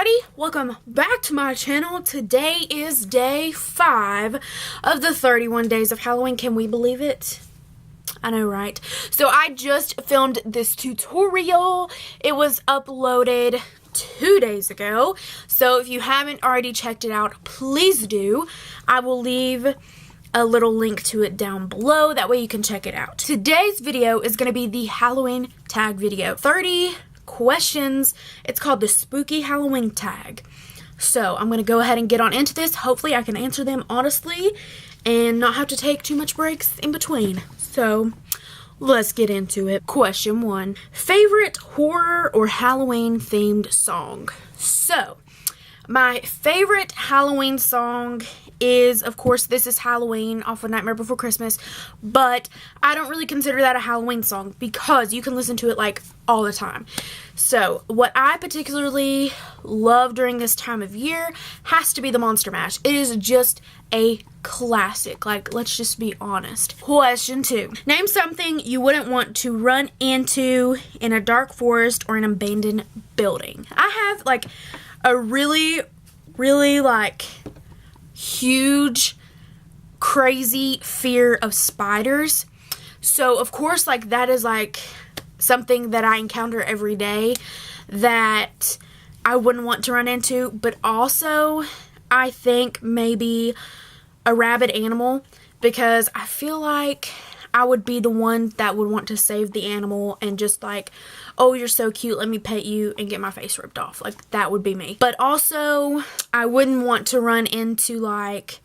everybody, welcome back to my channel. Today is day 5 of the 31 days of Halloween. Can we believe it? I know, right? So I just filmed this tutorial. It was uploaded 2 days ago. So if you haven't already checked it out, please do. I will leave a little link to it down below. That way you can check it out. Today's video is going to be the Halloween tag video. 30 questions. It's called the Spooky Halloween tag. So I'm going to go ahead and get on into this. Hopefully I can answer them honestly and not have to take too much breaks in between. So let's get into it. Question 1. Favorite horror or Halloween themed song? So my favorite Halloween song is, of course, This Is Halloween off of Nightmare Before Christmas, but I don't really consider that a Halloween song because you can listen to it like all the time. So what I particularly love during this time of year has to be the Monster Mash. It is just a classic. Like, let's just be honest. Question 2. Name something you wouldn't want to run into in a dark forest or an abandoned building. I have like a really like huge crazy fear of spiders. So of course, like, that is like something that I encounter every day that I wouldn't want to run into. But also I think maybe a rabid animal, because I feel like I would be the one that would want to save the animal and just like, oh, you're so cute, let me pet you, and get my face ripped off. Like, that would be me. But also, I wouldn't want to run into like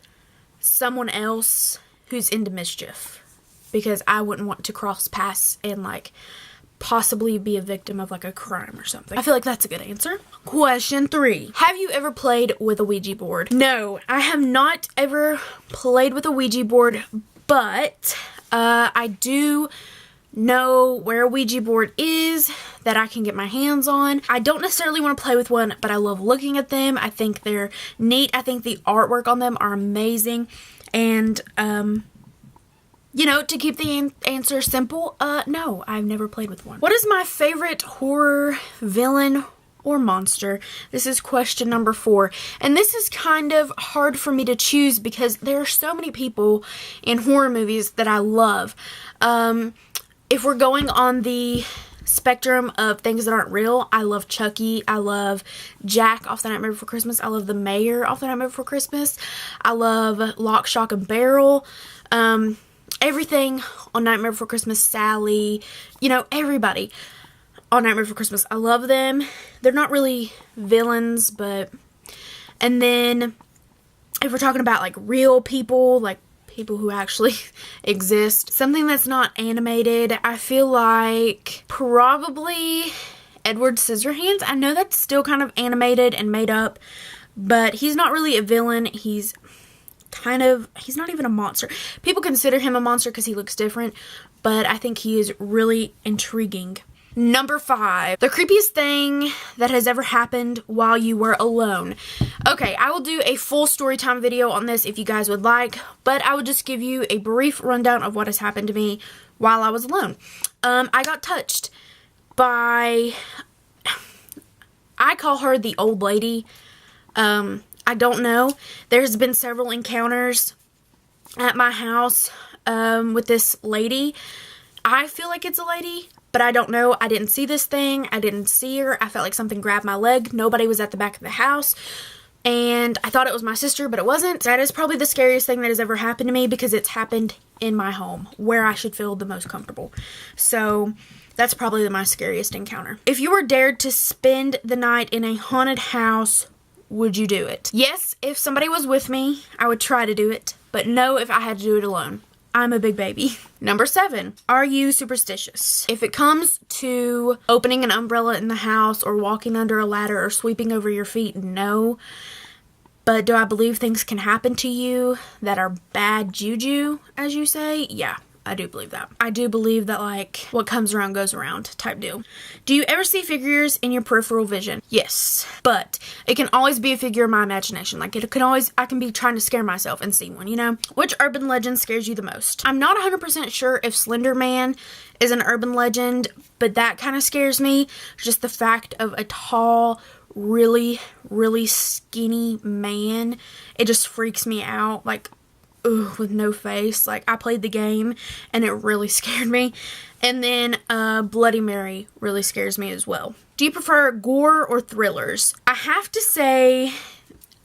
someone else who's into mischief, because I wouldn't want to cross paths and like possibly be a victim of like a crime or something. I feel like that's a good answer. Question 3. Have you ever played with a Ouija board? No, I have not ever played with a Ouija board, but I do know where a Ouija board is that I can get my hands on. I don't necessarily want to play with one, but I love looking at them. I think they're neat. I think the artwork on them are amazing. And, you know, to keep the answer simple, no, I've never played with one. What is my favorite horror villain or monster? This is question number 4. And this is kind of hard for me to choose because there are so many people in horror movies that I love. If we're going on the spectrum of things that aren't real, I love Chucky. I love Jack off the Nightmare Before Christmas. I love the Mayor off the Nightmare Before Christmas. I love Lock, Shock, and Barrel. Everything on Nightmare Before Christmas, Sally, you know, everybody on Nightmare Before Christmas. I love them. They're not really villains, but... And then, if we're talking about, like, real people, like, people who actually exist, something that's not animated, I feel like probably Edward Scissorhands. I know that's still kind of animated and made up, but he's not really a villain. He's not even a monster. People consider him a monster because he looks different, but I think he is really intriguing. Number 5, the creepiest thing that has ever happened while you were alone. Okay, I will do a full story time video on this if you guys would like, but I will just give you a brief rundown of what has happened to me while I was alone. I got touched by, I call her the old lady. I don't know. There's been several encounters at my house with this lady. I feel like it's a lady, but I don't know. I didn't see this thing. I didn't see her. I felt like something grabbed my leg. Nobody was at the back of the house. And I thought it was my sister, but it wasn't. That is probably the scariest thing that has ever happened to me because it's happened in my home where I should feel the most comfortable. So that's probably my scariest encounter. If you were dared to spend the night in a haunted house, would you do it? Yes, if somebody was with me, I would try to do it. But no, if I had to do it alone. I'm a big baby. Number 7, are you superstitious? If it comes to opening an umbrella in the house or walking under a ladder or sweeping over your feet, no. But do I believe things can happen to you that are bad juju, as you say? Yeah, I do believe that. I do believe that, like, what comes around goes around type deal. Do you ever see figures in your peripheral vision? Yes, but it can always be a figure of my imagination. Like, it can always, I can be trying to scare myself and see one, you know? Which urban legend scares you the most? I'm not 100% sure if Slender Man is an urban legend, but that kind of scares me. Just the fact of a tall, really, really skinny man, it just freaks me out. Like, ooh, with no face. Like, I played the game and it really scared me. And then Bloody Mary really scares me as well. Do you prefer gore or thrillers? I have to say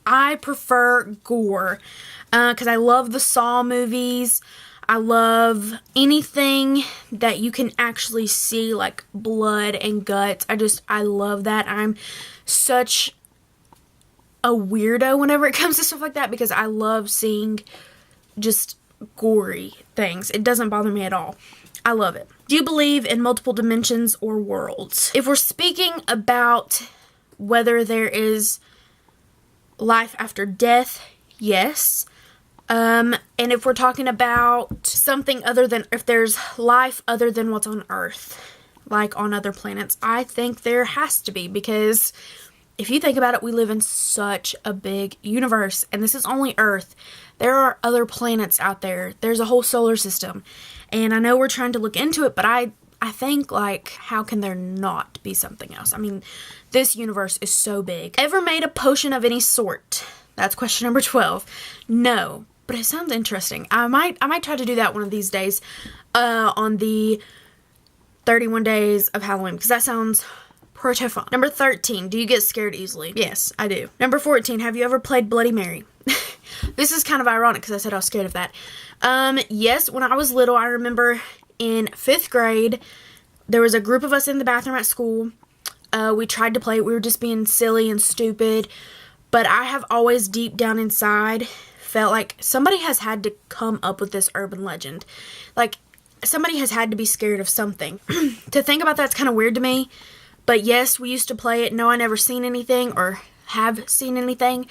I prefer gore because I love the Saw movies. I love anything that you can actually see, like blood and guts. I love that. I'm such a weirdo whenever it comes to stuff like that because I love seeing just gory things. It doesn't bother me at all. I love it. Do you believe in multiple dimensions or worlds? If we're speaking about whether there is life after death, yes. And if we're talking about something other than, if there's life other than what's on Earth, like on other planets, I think there has to be, because if you think about it, we live in such a big universe, and this is only Earth. There are other planets out there. There's a whole solar system, and I know we're trying to look into it, but I think, like, how can there not be something else? I mean, this universe is so big. Ever made a potion of any sort? That's question number 12. No, but it sounds interesting. I might try to do that one of these days on the 31 days of Halloween, because that sounds pretty fun. Number 13, do you get scared easily? Yes, I do. Number 14, have you ever played Bloody Mary? This is kind of ironic because I said I was scared of that. Yes, when I was little, I remember in 5th grade, there was a group of us in the bathroom at school. We tried to play it. We were just being silly and stupid. But I have always deep down inside felt like somebody has had to come up with this urban legend. Like, somebody has had to be scared of something. To think about that's kind of weird to me. But yes, we used to play it. No, I never seen anything or have seen anything.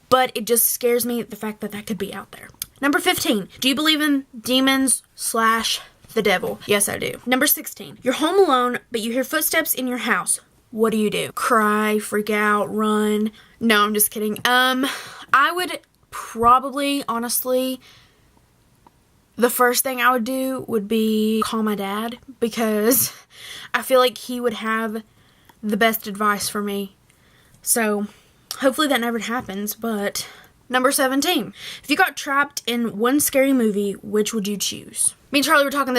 But it just scares me, the fact that that could be out there. Number 15. Do you believe in demons / the devil? Yes, I do. Number 16. You're home alone, but you hear footsteps in your house. What do you do? Cry, freak out, run? No, I'm just kidding. I would probably, honestly, the first thing I would do would be call my dad, because I feel like he would have the best advice for me. So, hopefully that never happens, but... Number 17. If you got trapped in one scary movie, which would you choose? Me and Charlie were talking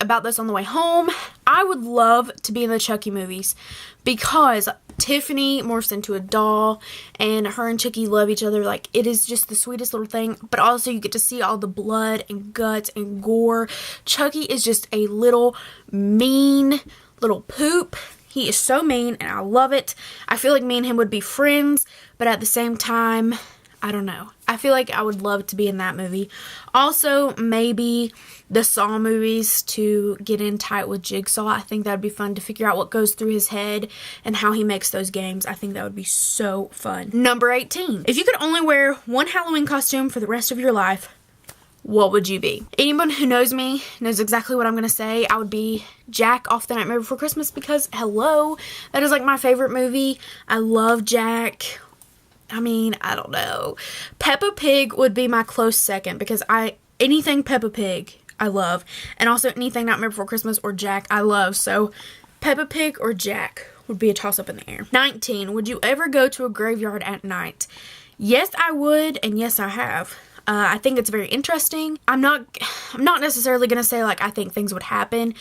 about this on the way home. I would love to be in the Chucky movies because Tiffany morphs into a doll and her and Chucky love each other. Like, it is just the sweetest little thing, but also you get to see all the blood and guts and gore. Chucky is just a little mean little poop. He is so mean, and I love it. I feel like me and him would be friends, but at the same time, I don't know. I feel like I would love to be in that movie. Also, maybe the Saw movies, to get in tight with Jigsaw. I think that would be fun to figure out what goes through his head and how he makes those games. I think that would be so fun. Number 18. If you could only wear one Halloween costume for the rest of your life, what would you be? Anyone who knows me knows exactly what I'm going to say. I would be Jack off The Nightmare Before Christmas because, hello, that is like my favorite movie. I love Jack. I mean, I don't know. Peppa Pig would be my close second because anything Peppa Pig I love. And also anything Nightmare Before Christmas or Jack I love. So Peppa Pig or Jack would be a toss-up in the air. 19. Would you ever go to a graveyard at night? Yes, I would, and yes, I have. I think it's very interesting. I'm not necessarily going to say, like, I think things would happen,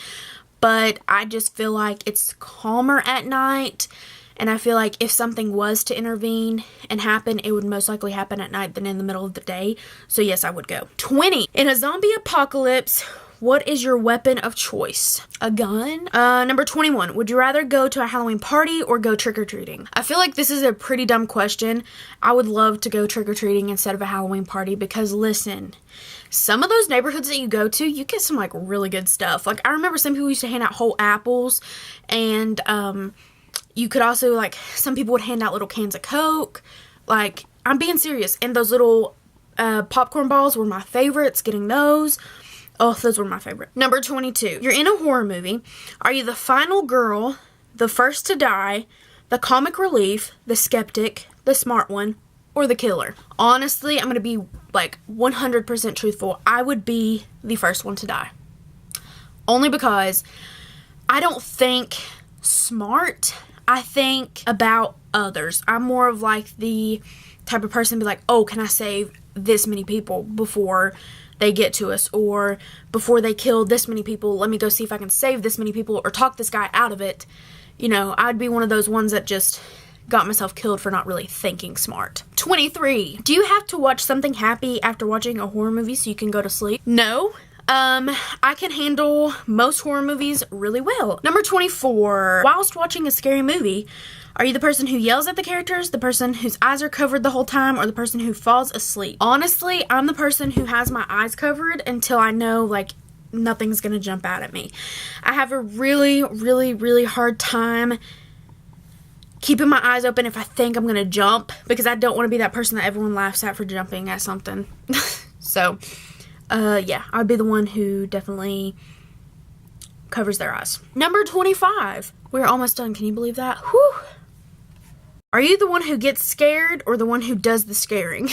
but I just feel like it's calmer at night, and I feel like if something was to intervene and happen, it would most likely happen at night than in the middle of the day. So yes, I would go. 20. In a zombie apocalypse, what is your weapon of choice? A gun? Number 21. Would you rather go to a Halloween party or go trick-or-treating? I feel like this is a pretty dumb question. I would love to go trick-or-treating instead of a Halloween party because, listen, some of those neighborhoods that you go to, you get some, like, really good stuff. Like, I remember some people used to hand out whole apples, and, you could also, like, some people would hand out little cans of Coke. Like, I'm being serious. And those little, popcorn balls were my favorites, getting those. Oh, those were my favorite. Number 22. You're in a horror movie. Are you the final girl, the first to die, the comic relief, the skeptic, the smart one, or the killer? Honestly, I'm going to be, like, 100% truthful. I would be the first one to die. Only because I don't think smart. I think about others. I'm more of like the type of person to be like, oh, can I save this many people before they get to us, or before they kill this many people, let me go see if I can save this many people or talk this guy out of it. You know, I'd be one of those ones that just got myself killed for not really thinking smart. 23. Do you have to watch something happy after watching a horror movie so you can go to sleep? No. I can handle most horror movies really well. Number 24. Whilst watching a scary movie, are you the person who yells at the characters, the person whose eyes are covered the whole time, or the person who falls asleep? Honestly, I'm the person who has my eyes covered until I know, like, nothing's gonna jump out at me. I have a really, really, really hard time keeping my eyes open if I think I'm gonna jump, because I don't want to be that person that everyone laughs at for jumping at something. So, yeah, I'd be the one who definitely covers their eyes. Number 25. We're almost done. Can you believe that? Whew. Are you the one who gets scared or the one who does the scaring?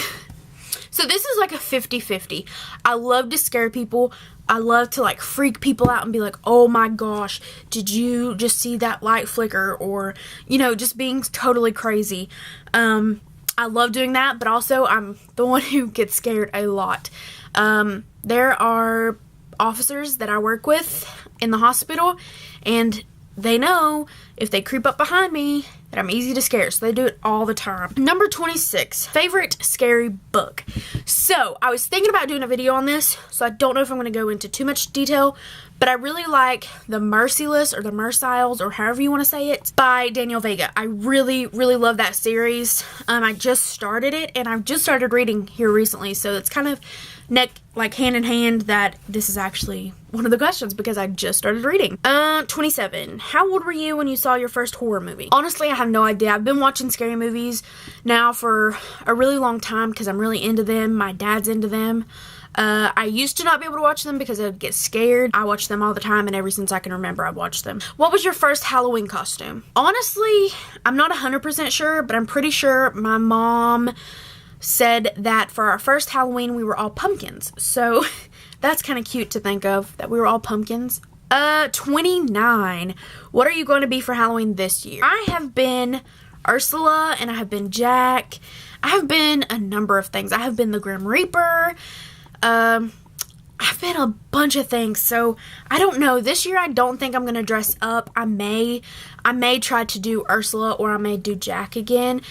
So this is like a 50-50. I love to scare people. I love to like freak people out and be like, oh my gosh, did you just see that light flicker? Or, you know, just being totally crazy. I love doing that, but also I'm the one who gets scared a lot. There are officers that I work with in the hospital, and they know if they creep up behind me that I'm easy to scare, so they do it all the time. Number 26, favorite scary book. So I was thinking about doing a video on this, so I don't know if I'm going to go into too much detail, but I really like The Merciless, or The Merciles, or however you want to say it, by Daniel Vega. I really, really love that series. I just started it, and I've just started reading here recently, so it's kind of hand in hand that this is actually one of the questions, because I just started reading. 27. How old were you when you saw your first horror movie? Honestly, I have no idea. I've been watching scary movies now for a really long time because I'm really into them. My dad's into them. I used to not be able to watch them because I would get scared. I watch them all the time, and ever since I can remember, I've watched them. What was your first Halloween costume? Honestly, I'm not 100% sure, but I'm pretty sure my mom said that for our first Halloween, we were all pumpkins. So that's kind of cute to think of, that we were all pumpkins. 29. What are you going to be for Halloween this year? I have been Ursula, and I have been Jack. I have been a number of things. I have been the Grim Reaper. I've been a bunch of things, so I don't know. This year I don't think I'm going to dress up. I may try to do Ursula, or I may do Jack again,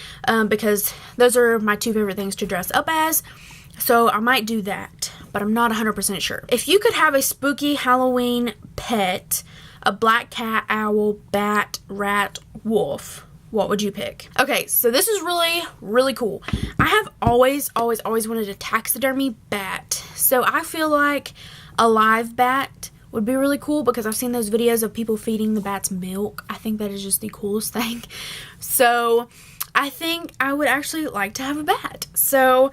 because those are my two favorite things to dress up as. So I might do that, but I'm not 100% sure. If you could have a spooky Halloween pet, a black cat, owl, bat, rat, wolf, what would you pick? Okay, so this is really, really cool. I have always wanted a taxidermy bat. So I feel like a live bat would be really cool, because I've seen those videos of people feeding the bats milk. I think that is just the coolest thing. So I think I would actually like to have a bat. So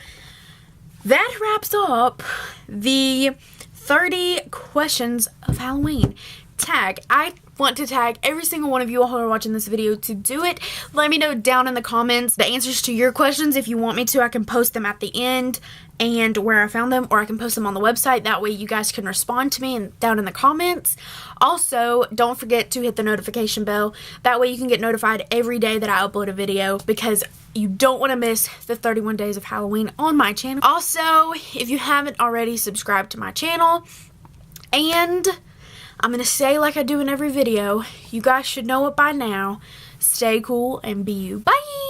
that wraps up the 30 questions of Halloween. I want to tag every single one of you all who are watching this video to do it. Let me know down in the comments the answers to your questions. If you want me to, I can post them at the end and where I found them, or I can post them on the website. That way you guys can respond to me and down in the comments. Also, don't forget to hit the notification bell. That way you can get notified every day that I upload a video, because you don't want to miss the 31 days of Halloween on my channel. Also, if you haven't already, subscribe to my channel. And I'm going to say, like I do in every video, you guys should know it by now. Stay cool and be you. Bye!